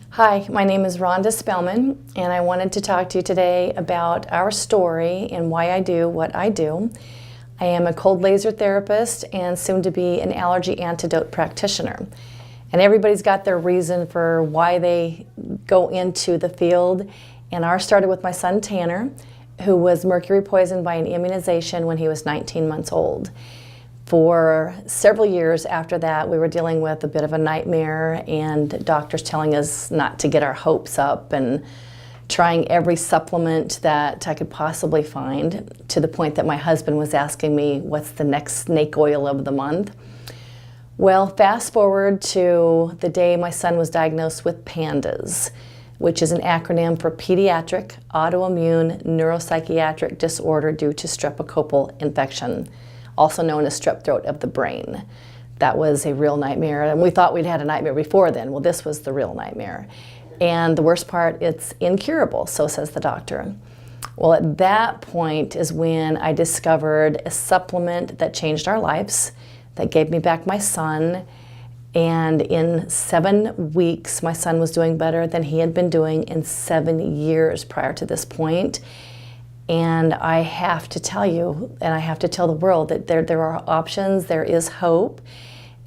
Hi, my name is Rhonda Spellman, and I wanted to talk to you today about our story and why I do what I do. I am a cold laser therapist and soon to be an allergy antidote practitioner. And everybody's got their reason for why they go into the field. And ours started with my son Tanner, who was mercury poisoned by an immunization when he was 19 months old. For several years after that, we were dealing with a bit of a nightmare and doctors telling us not to get our hopes up and trying every supplement that I could possibly find, to the point that my husband was asking me, what's the next snake oil of the month? Well, fast forward to the day my son was diagnosed with PANDAS, which is an acronym for Pediatric Autoimmune Neuropsychiatric Disorder due to streptococcal infection, also known as strep throat of the brain. That was a real nightmare, and we thought we'd had a nightmare before then. Well, this was the real nightmare. And the worst part, it's incurable, so says the doctor. Well, at that point is when I discovered a supplement that changed our lives, that gave me back my son, and in 7 weeks, my son was doing better than he had been doing in 7 years prior to this point. And I have to tell you, and I have to tell the world, that there are options, there is hope,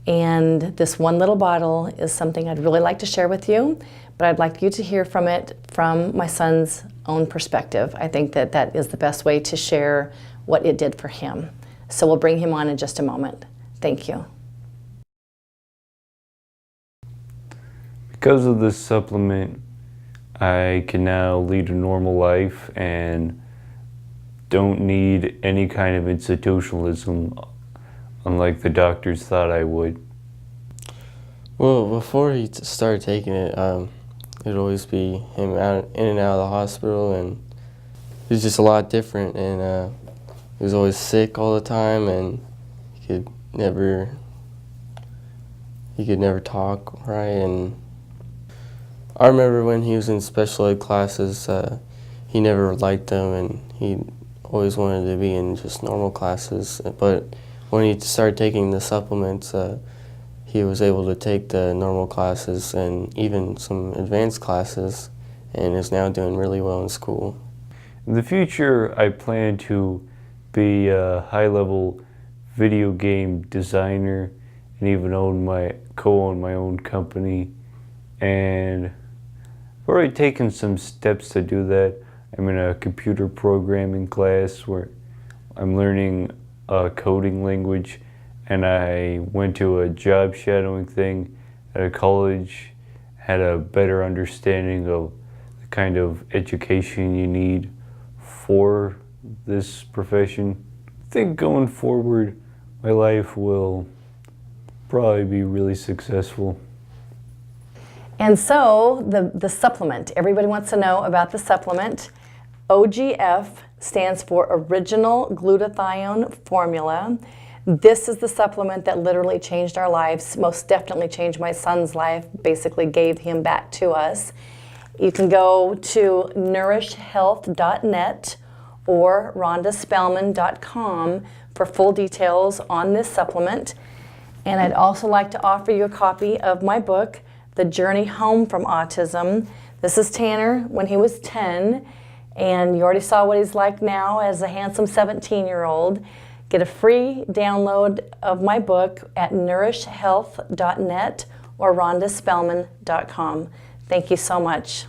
and this one little bottle is something I'd really like to share with you, but I'd like you to hear from it from my son's own perspective. I think that that is the best way to share what it did for him. So we'll bring him on in just a moment. Thank you. Because of this supplement, I can now lead a normal life and don't need any kind of institutionalism, unlike the doctors thought I would. Well, before he started taking it, it'd always be him in and out of the hospital, and he was just a lot different, and he was always sick all the time, and he could never talk right. And I remember when he was in special ed classes, he never liked them, and he always wanted to be in just normal classes. But when he started taking the supplements, he was able to take the normal classes and even some advanced classes, and is now doing really well in school. In the future, I plan to be a high-level video game designer and even co-own my own company. And I've already taken some steps to do that. I'm in a computer programming class where I'm learning a coding language, and I went to a job shadowing thing at a college, had a better understanding of the kind of education you need for this profession. I think going forward, my life will probably be really successful. And so the supplement, everybody wants to know about the supplement. OGF stands for Original Glutathione Formula. This is the supplement that literally changed our lives, most definitely changed my son's life, basically gave him back to us. You can go to nourishhealth.net or rhondaspellman.com for full details on this supplement. And I'd also like to offer you a copy of my book, The Journey Home from Autism. This is Tanner when he was 10, and you already saw what he's like now as a handsome 17-year-old. Get a free download of my book at nourishhealth.net or rhondaspellman.com. Thank you so much.